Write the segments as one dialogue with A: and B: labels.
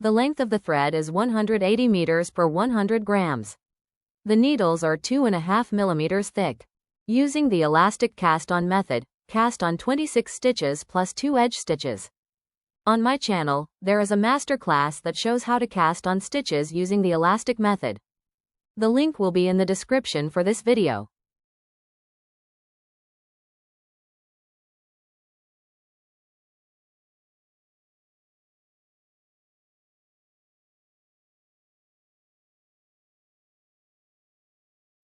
A: The length of the thread is 180 meters per 100 grams. The needles are 2.5 millimeters thick. Using the elastic cast-on method, cast on 26 stitches plus 2 edge stitches. On my channel, there is a master class that shows how to cast on stitches using the elastic method. The link will be in the description for this video.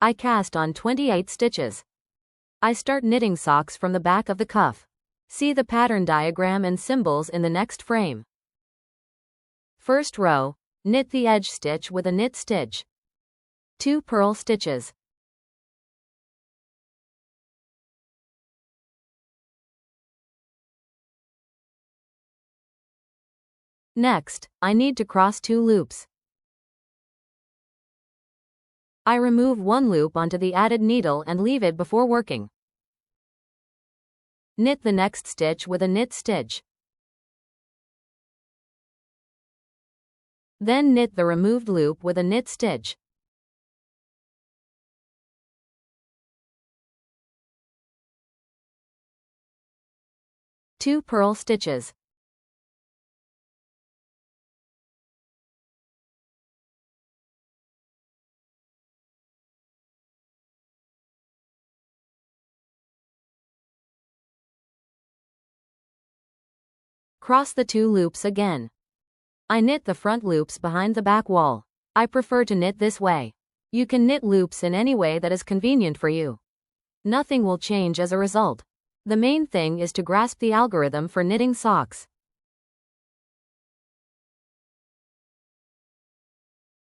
A: I cast on 28 stitches. I start knitting socks from the back of the cuff. See the pattern diagram and symbols in the next frame. First row, knit the edge stitch with a knit stitch. 2 purl stitches. Next, I need to cross 2 loops. I remove 1 loop onto the added needle and leave it before working. Knit the next stitch with a knit stitch. Then knit the removed loop with a knit stitch. Two purl stitches. Cross the 2 loops again. I knit the front loops behind the back wall. I prefer to knit this way. You can knit loops in any way that is convenient for you. Nothing will change as a result. The main thing is to grasp the algorithm for knitting socks.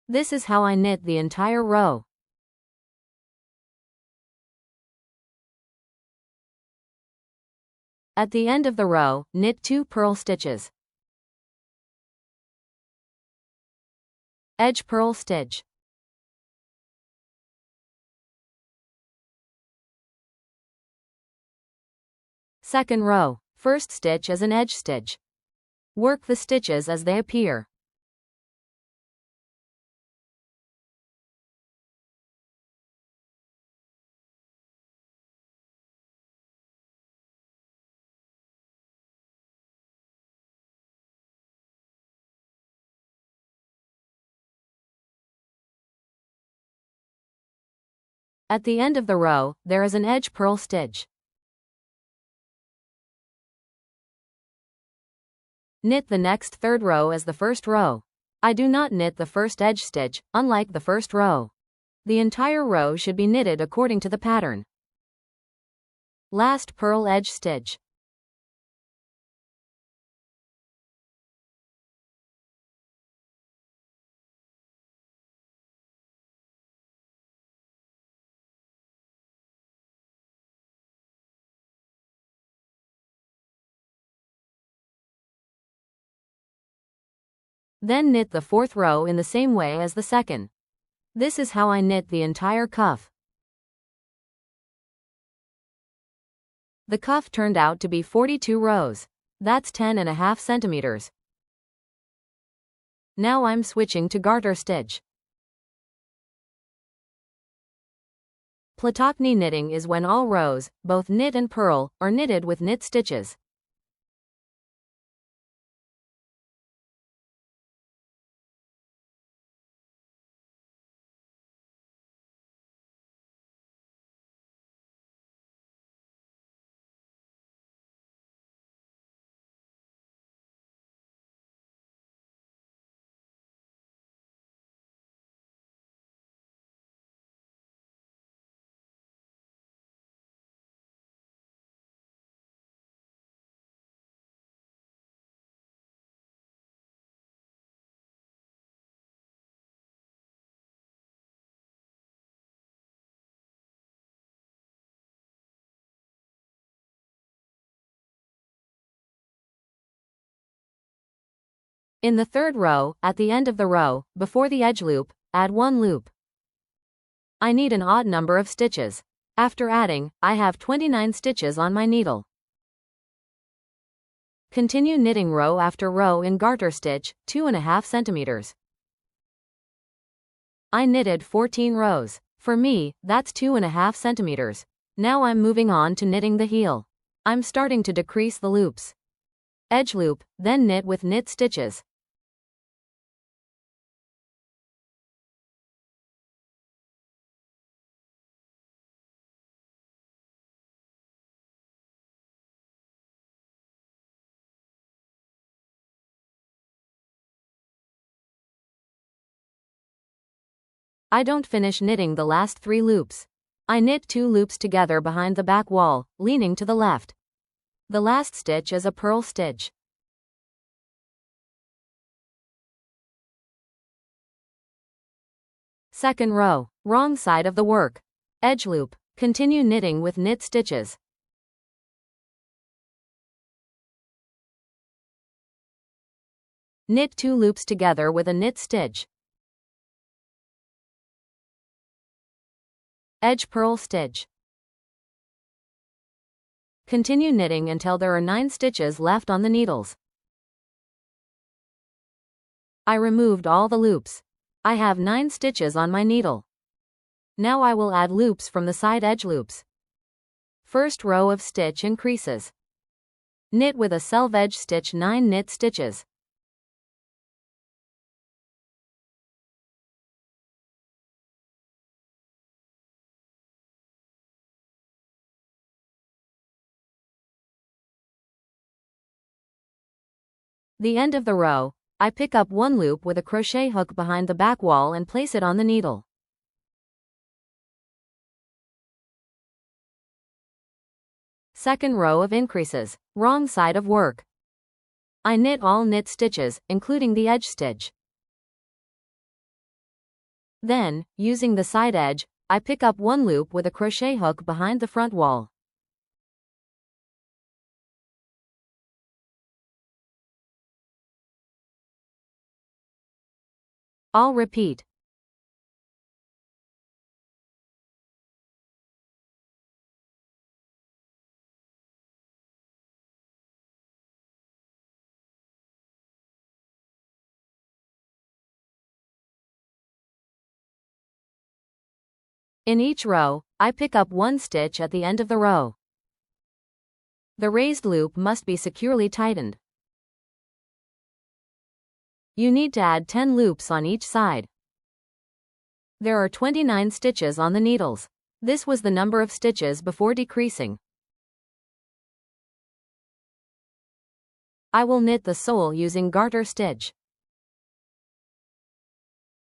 A: This is how I knit the entire row. At the end of the row, knit 2 purl stitches. Edge purl stitch. Second row, first stitch as an edge stitch. Work the stitches as they appear. At the end of the row, there is an edge purl stitch. Knit the next third row as the first row. I do not knit the first edge stitch, unlike the first row. The entire row should be knitted according to the pattern. Last purl edge stitch. Then knit the fourth row in the same way as the second. This is how I knit the entire cuff. The cuff turned out to be 42 rows. That's 10.5 centimeters. Now I'm switching to garter stitch. Platokny knitting is when all rows, both knit and purl, are knitted with knit stitches. In the third row, at the end of the row, before the edge loop, add 1 loop. I need an odd number of stitches. After adding, I have 29 stitches on my needle. Continue knitting row after row in garter stitch, 2.5 centimeters. I knitted 14 rows. For me, that's 2.5 centimeters. Now I'm moving on to knitting the heel. I'm starting to decrease the loops. Edge loop, then knit with knit stitches. I don't finish knitting the last 3 loops. I knit 2 loops together behind the back wall, leaning to the left. The last stitch is a purl stitch. Second row, wrong side of the work. Edge loop, continue knitting with knit stitches. Knit 2 loops together with a knit stitch. Edge purl stitch. Continue knitting until there are 9 stitches left on the needles. I removed all the loops. I have 9 stitches on my needle. Now I will add loops from the side edge loops. First row of stitch increases. Knit with a self edge stitch 9 knit stitches. The end of the row, I pick up 1 loop with a crochet hook behind the back wall and place it on the needle. Second row of increases, wrong side of work. I knit all knit stitches, including the edge stitch. Then, using the side edge, I pick up 1 loop with a crochet hook behind the front wall. I'll repeat. In each row, I pick up 1 stitch at the end of the row. The raised loop must be securely tightened. You need to add 10 loops on each side. There are 29 stitches on the needles. This was the number of stitches before decreasing. I will knit the sole using garter stitch.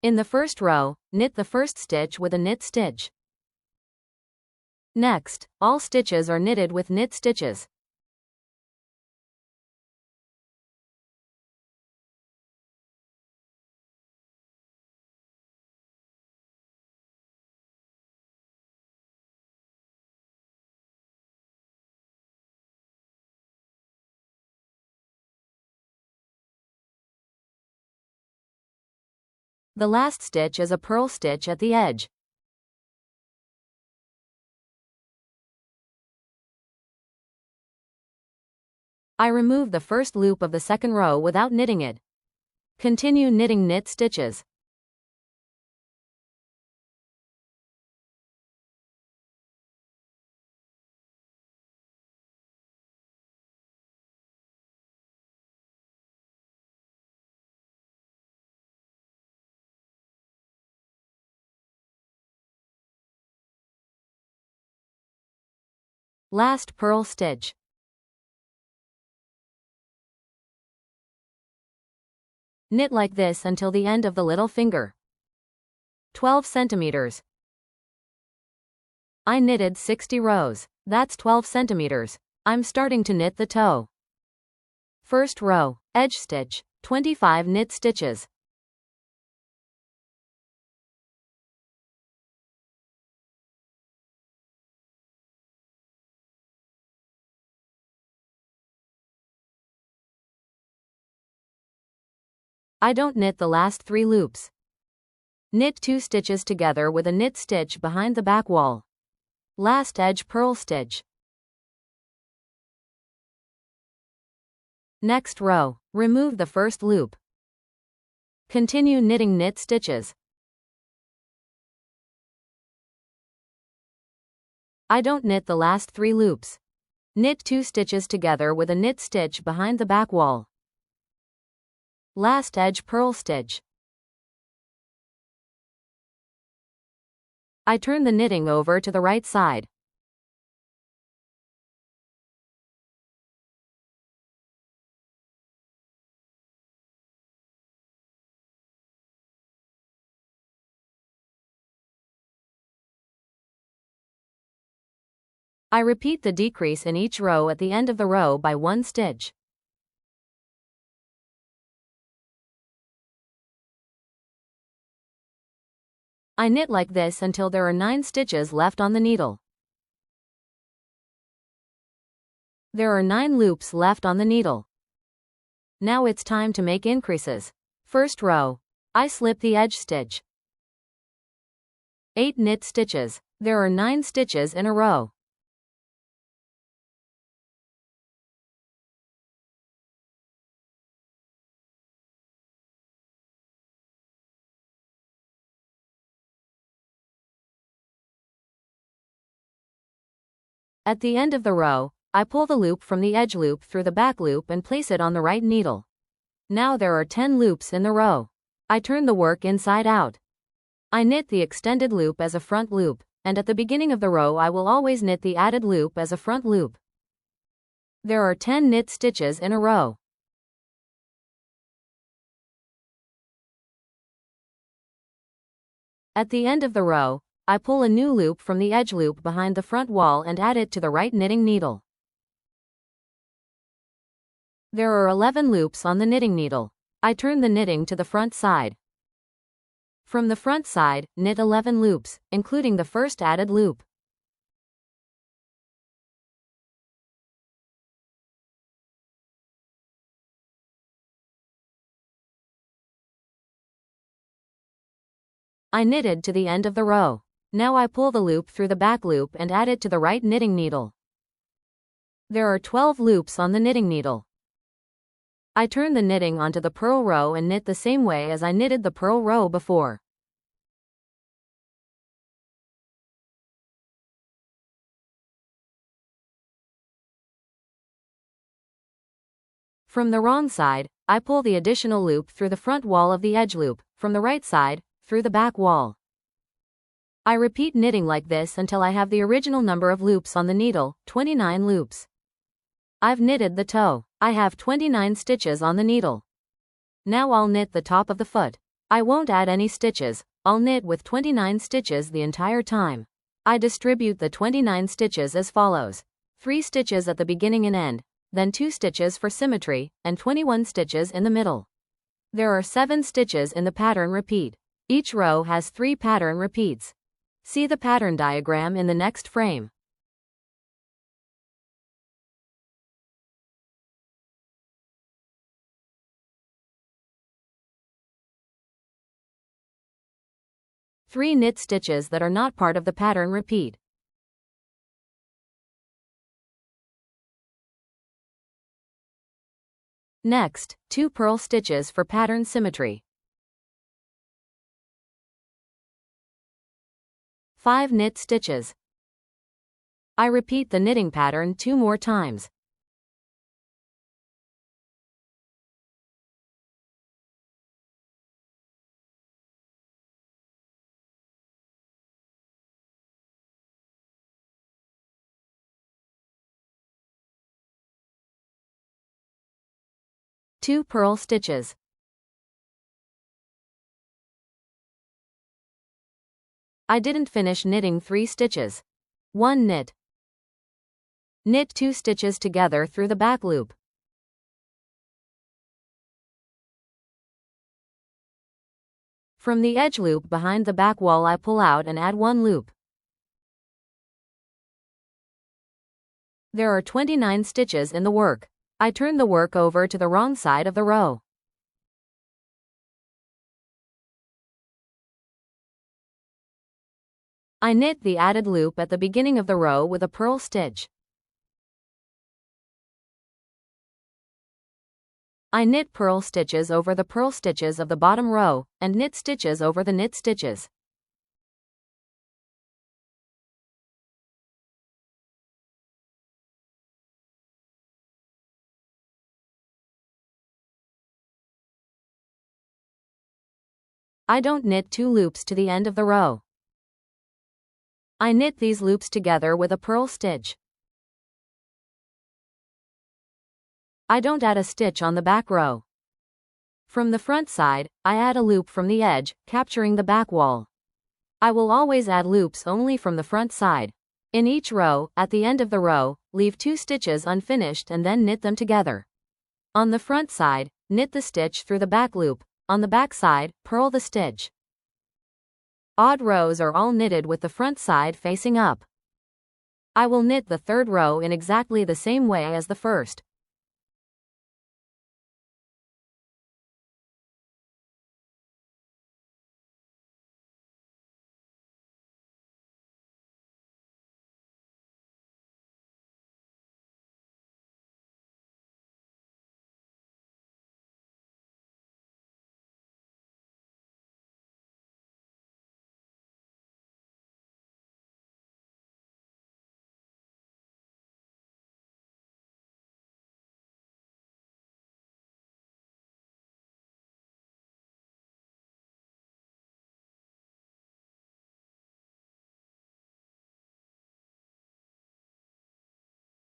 A: In the first row, knit the first stitch with a knit stitch. Next, all stitches are knitted with knit stitches. The last stitch is a purl stitch at the edge. I remove the first loop of the second row without knitting it. Continue knitting knit stitches. Last purl stitch. Knit like this until the end of the little finger. 12 centimeters. I knitted 60 rows. That's 12 centimeters. I'm starting to knit the toe. First row, edge stitch, 25 knit stitches. I don't knit the last 3 loops. Knit 2 stitches together with a knit stitch behind the back wall. Last edge purl stitch. Next row. Remove the first loop. Continue knitting knit stitches. I don't knit the last 3 loops. Knit 2 stitches together with a knit stitch behind the back wall. Last edge purl stitch. I turn the knitting over to the right side. I repeat the decrease in each row at the end of the row by 1 stitch. I knit like this until there are 9 stitches left on the needle. There are 9 loops left on the needle. Now it's time to make increases. First row. I slip the edge stitch. 8 knit stitches. There are 9 stitches in a row. At the end of the row, I pull the loop from the edge loop through the back loop and place it on the right needle. Now there are 10 loops in the row. I turn the work inside out. I knit the extended loop as a front loop, and at the beginning of the row I will always knit the added loop as a front loop. There are 10 knit stitches in a row. At the end of the row, I pull a new loop from the edge loop behind the front wall and add it to the right knitting needle. There are 11 loops on the knitting needle. I turn the knitting to the front side. From the front side, knit 11 loops, including the first added loop. I knitted to the end of the row. Now I pull the loop through the back loop and add it to the right knitting needle. There are 12 loops on the knitting needle. I turn the knitting onto the purl row and knit the same way as I knitted the purl row before. From the wrong side, I pull the additional loop through the front wall of the edge loop, from the right side, through the back wall. I repeat knitting like this until I have the original number of loops on the needle, 29 loops. I've knitted the toe. I have 29 stitches on the needle. Now I'll knit the top of the foot. I won't add any stitches, I'll knit with 29 stitches the entire time. I distribute the 29 stitches as follows. 3 stitches at the beginning and end, then 2 stitches for symmetry, and 21 stitches in the middle. There are 7 stitches in the pattern repeat. Each row has 3 pattern repeats. See the pattern diagram in the next frame. Three knit stitches that are not part of the pattern repeat. Next, 2 purl stitches for pattern symmetry. 5 knit stitches. I repeat the knitting pattern 2 more times. Two purl stitches. I didn't finish knitting 3 stitches. 1 knit. Knit 2 stitches together through the back loop. From the edge loop behind the back wall I pull out and add 1 loop. There are 29 stitches in the work. I turn the work over to the wrong side of the row. I knit the added loop at the beginning of the row with a purl stitch. I knit purl stitches over the purl stitches of the bottom row, and knit stitches over the knit stitches. I don't knit 2 loops to the end of the row. I knit these loops together with a purl stitch. I don't add a stitch on the back row. From the front side, I add a loop from the edge, capturing the back wall. I will always add loops only from the front side. In each row, at the end of the row, leave 2 stitches unfinished and then knit them together. On the front side, knit the stitch through the back loop. On the back side, purl the stitch. Odd rows are all knitted with the front side facing up. I will knit the third row in exactly the same way as the first.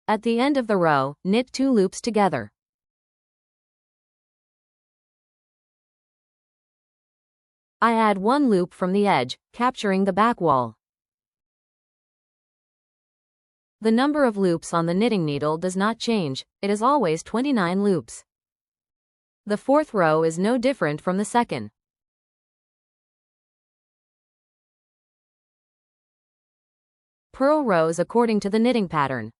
A: At the end of the row, knit 2 loops together. I add 1 loop from the edge, capturing the back wall. The number of loops on the knitting needle does not change, it is always 29 loops. The fourth row is no different from the second. Purl rows according to the knitting pattern.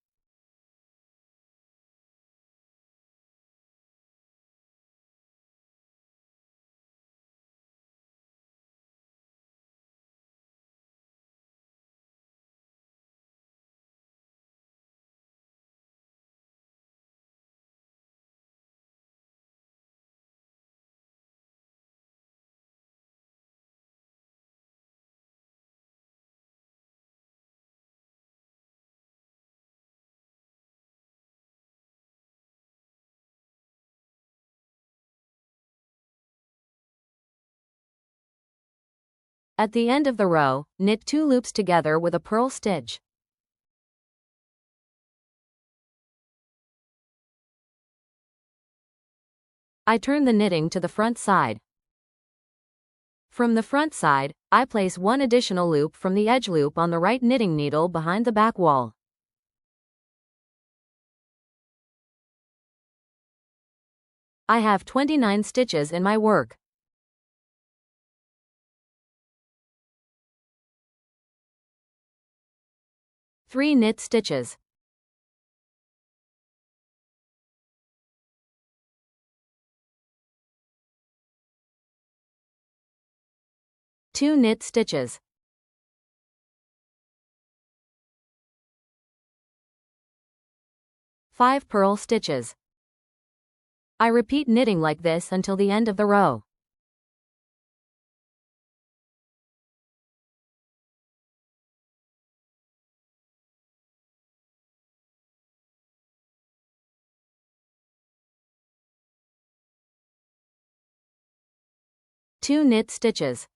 A: At the end of the row, knit 2 loops together with a purl stitch. I turn the knitting to the front side. From the front side, I place 1 additional loop from the edge loop on the right knitting needle behind the back wall. I have 29 stitches in my work. Three knit stitches. Two knit stitches. Five purl stitches. I repeat knitting like this until the end of the row. Two knit stitches.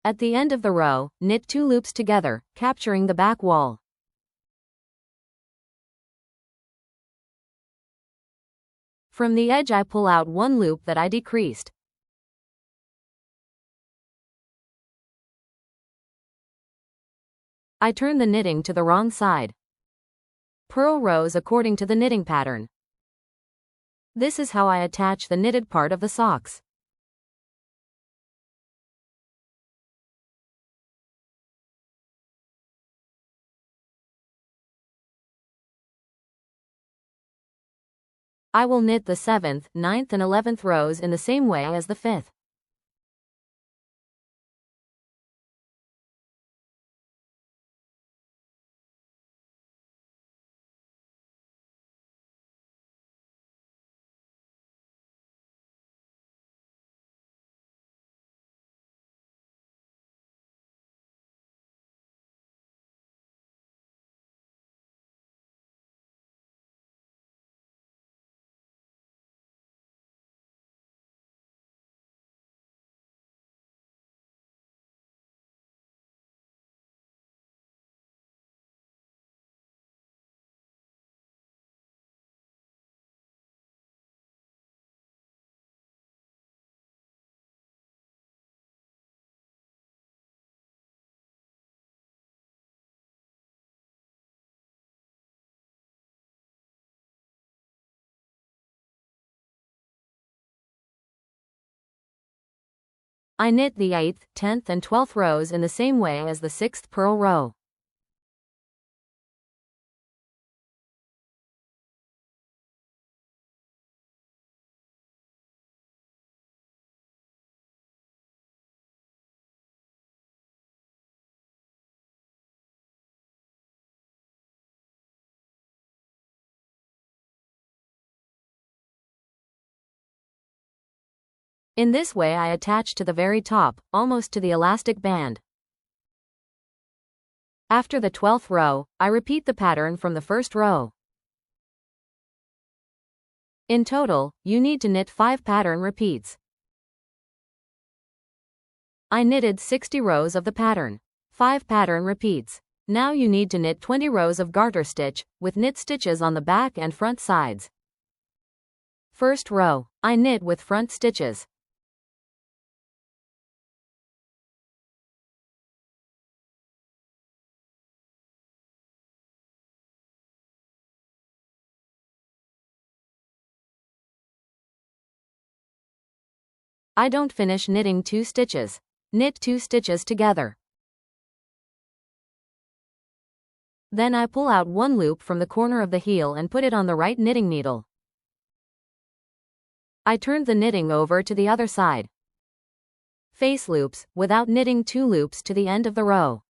A: At the end of the row, knit 2 loops together, capturing the back wall. From the edge I pull out 1 loop that I decreased. I turn the knitting to the wrong side. Purl rows according to the knitting pattern. This is how I attach the knitted part of the socks. I will knit the 7th, 9th and 11th rows in the same way as the 5th. I knit the 8th, 10th and 12th rows in the same way as the 6th purl row. In this way I attach to the very top, almost to the elastic band. After the 12th row, I repeat the pattern from the first row. In total, you need to knit 5 pattern repeats. I knitted 60 rows of the pattern. 5 pattern repeats. Now you need to knit 20 rows of garter stitch, with knit stitches on the back and front sides. First row, I knit with front stitches. I don't finish knitting 2 stitches. Knit 2 stitches together. Then I pull out 1 loop from the corner of the heel and put it on the right knitting needle. I turned the knitting over to the other side. Face loops, without knitting 2 loops to the end of the row.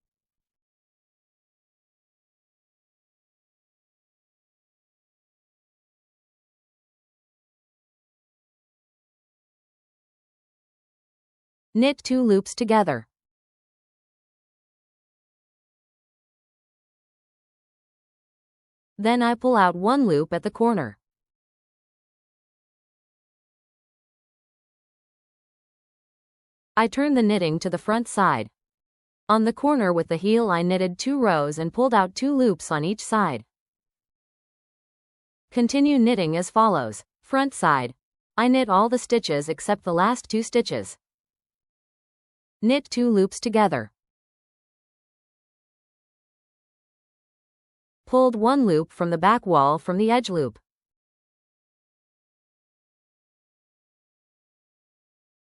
A: Knit 2 loops together. Then I pull out 1 loop at the corner. I turn the knitting to the front side. On the corner with the heel I knitted 2 rows and pulled out 2 loops on each side. Continue knitting as follows. Front side. I knit all the stitches except the last 2 stitches. Knit 2 loops together. Pulled 1 loop from the back wall from the edge loop.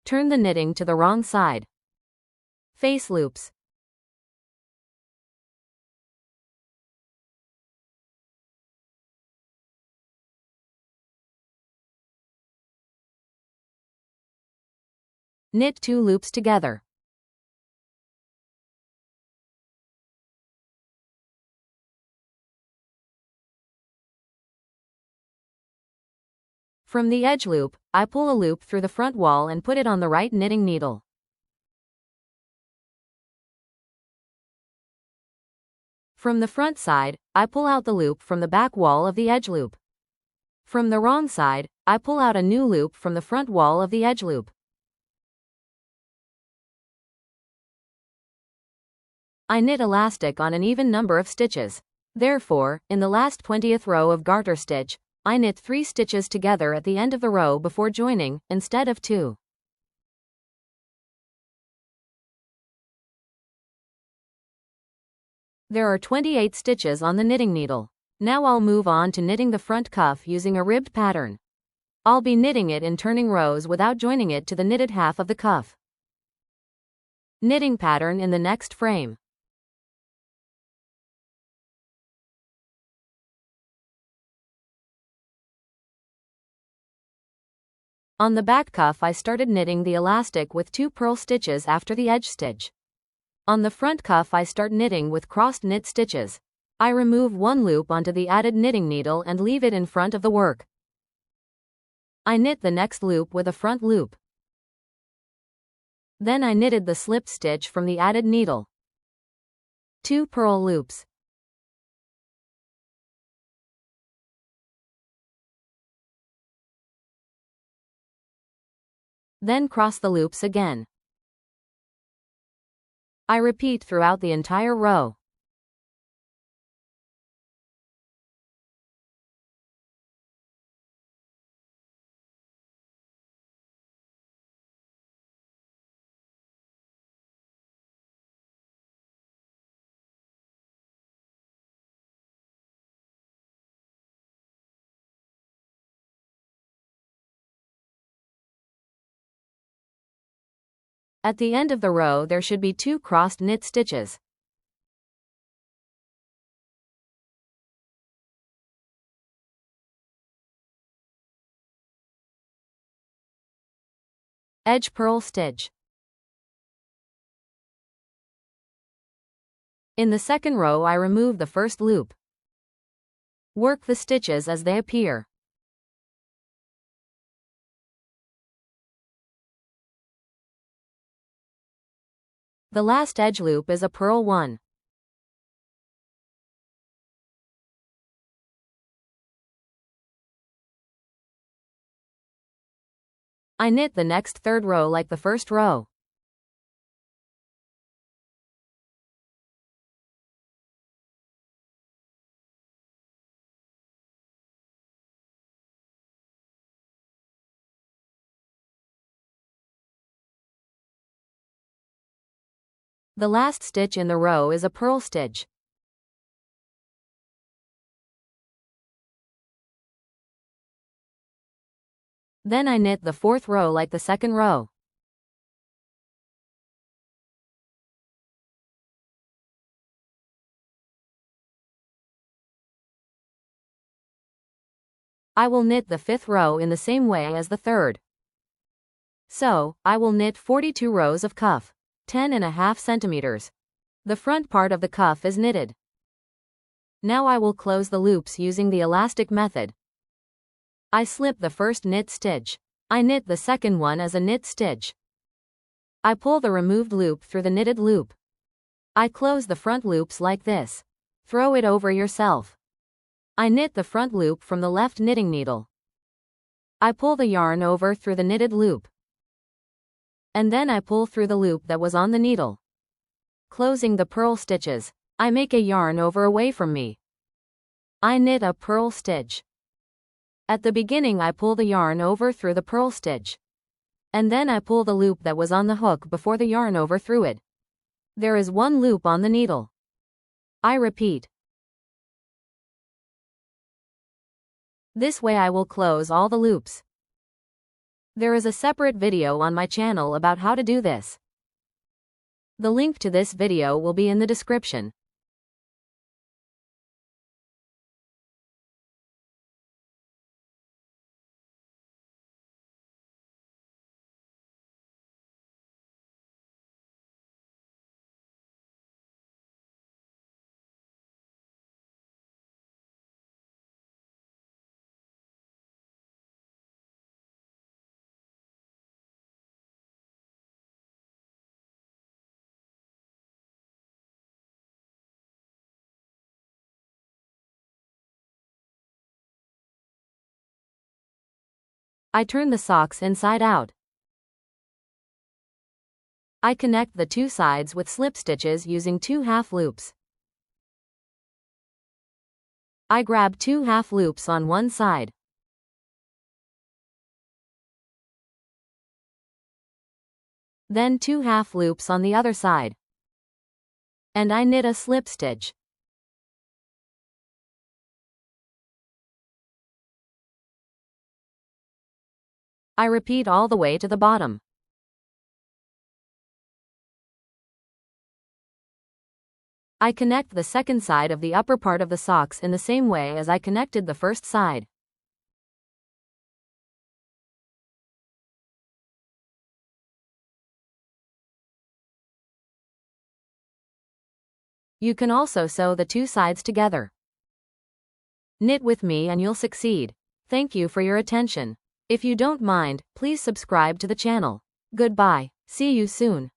A: Turn the knitting to the wrong side. Face loops. Knit 2 loops together. From the edge loop, I pull a loop through the front wall and put it on the right knitting needle. From the front side, I pull out the loop from the back wall of the edge loop. From the wrong side, I pull out a new loop from the front wall of the edge loop. I knit elastic on an even number of stitches. Therefore, in the last 20th row of garter stitch, I knit 3 stitches together at the end of the row before joining, instead of 2. There are 28 stitches on the knitting needle. Now I'll move on to knitting the front cuff using a ribbed pattern. I'll be knitting it in turning rows without joining it to the knitted half of the cuff. Knitting pattern in the next frame. On the back cuff I started knitting the elastic with 2 purl stitches after the edge stitch. On the front cuff I start knitting with crossed knit stitches. I remove 1 loop onto the added knitting needle and leave it in front of the work. I knit the next loop with a front loop. Then I knitted the slip stitch from the added needle. 2 purl loops. Then cross the loops again. I repeat throughout the entire row. At the end of the row there should be 2 crossed knit stitches. Edge purl stitch. In the second row I remove the first loop. Work the stitches as they appear. The last edge loop is a purl 1. I knit the next third row like the first row. The last stitch in the row is a purl stitch. Then I knit the fourth row like the second row. I will knit the fifth row in the same way as the third. So, I will knit 42 rows of cuff, 10.5 centimeters. The front part of the cuff is knitted. Now I will close the loops using the elastic method. I slip the first knit stitch. I knit the second one as a knit stitch. I pull the removed loop through the knitted loop. I close the front loops like this. Throw it over yourself. I knit the front loop from the left knitting needle. I pull the yarn over through the knitted loop. And then I pull through the loop that was on the needle. Closing the purl stitches, I make a yarn over away from me. I knit a purl stitch. At the beginning I pull the yarn over through the purl stitch. And then I pull the loop that was on the hook before the yarn over through it. There is one loop on the needle. I repeat. This way I will close all the loops. There is a separate video on my channel about how to do this. The link to this video will be in the description. I turn the socks inside out. I connect the two sides with slip stitches using 2 half loops. I grab 2 half loops on one side. Then 2 half loops on the other side. And I knit a slip stitch. I repeat all the way to the bottom. I connect the second side of the upper part of the socks in the same way as I connected the first side. You can also sew the two sides together. Knit with me and you'll succeed. Thank you for your attention. If you don't mind, please subscribe to the channel. Goodbye. See you soon.